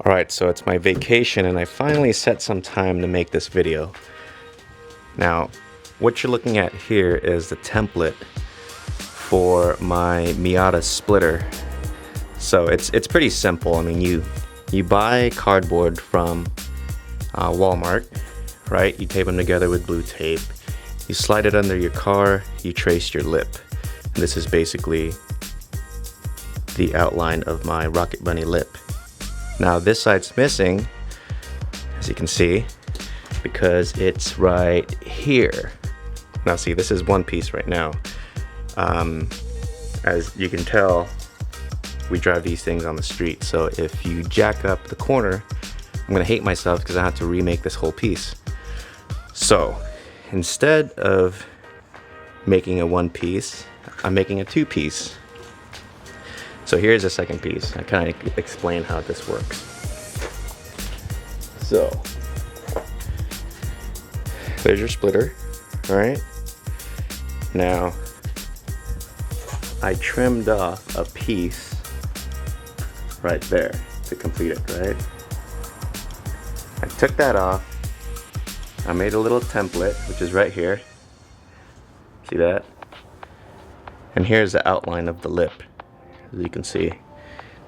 Alright, so it's my vacation and I finally set some time to make this video. Now, what you're looking at here is the template for my Miata splitter. So it's pretty simple. I mean, you buy cardboard from Walmart, right? You tape them together with blue tape. You slide it under your car, you trace your lip. And this is basically the outline of my Rocket Bunny lip. Now this side's missing, as you can see, because it's right here. Now see, this is one piece right now. As you can tell, we drive these things on the street. So if you jack up the corner, I'm gonna hate myself because I have to remake this whole piece. So instead of making a one piece, I'm making a two piece. So here's the second piece. I kind of explain how this works. So there's your splitter, all right? Now I trimmed off a piece right there to complete it, right? I took that off. I made a little template, which is right here. See that? And here's the outline of the lip, as you can see.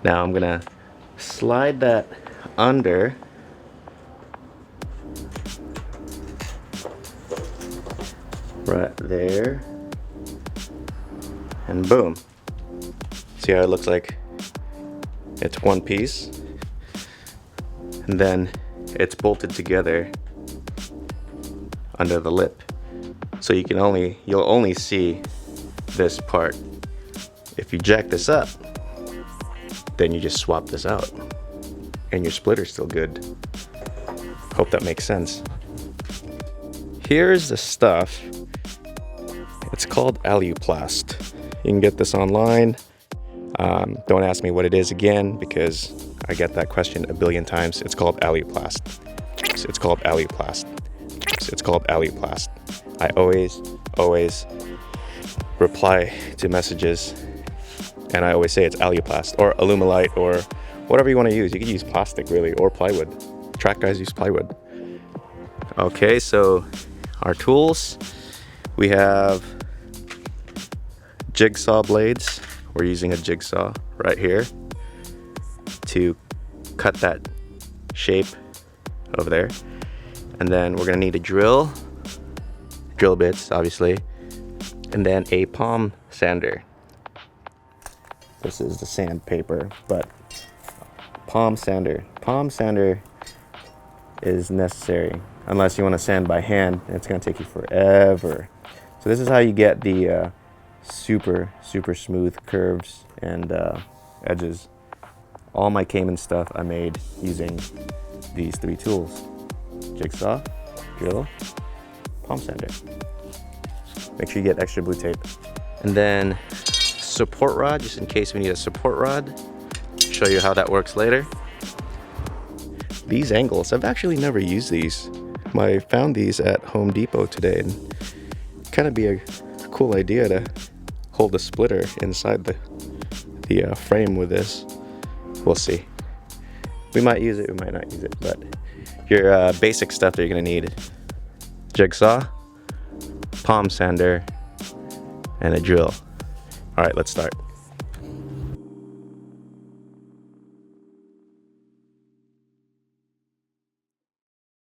Now I'm gonna slide that under right there, and boom. See how it looks like it's one piece, and then it's bolted together under the lip. So you'll only see this part. If you jack this up, then you just swap this out and your splitter's still good. Hope that makes sense. Here's the stuff. It's called Aluplast. You can get this online. Don't ask me what it is again, because I get that question a billion times. It's called Aluplast. It's called Aluplast. It's called Aluplast. I always reply to messages and I always say it's Aluplast or Alumilite or whatever you want to use. You can use plastic really, or plywood. Track guys use plywood. Okay, so our tools, we have jigsaw blades. We're using a jigsaw right here to cut that shape over there. And then we're gonna need a drill bits, obviously, and then a palm sander. This is the sandpaper, but palm sander is necessary unless you want to sand by hand, and it's gonna take you forever. So this is how you get the super smooth curves and edges. All my Cayman stuff I made using these three tools: jigsaw, drill, palm sander. Make sure you get extra blue tape. And then support rod, just in case we need a support rod. Show you how that works later. These angles, I've actually never used these. I found these at Home Depot today, and kind of be a cool idea to hold the splitter inside the frame with this. We'll see. We might use it, we might not use it, but your basic stuff that you're gonna need: jigsaw, palm sander, and a drill. All right, let's start.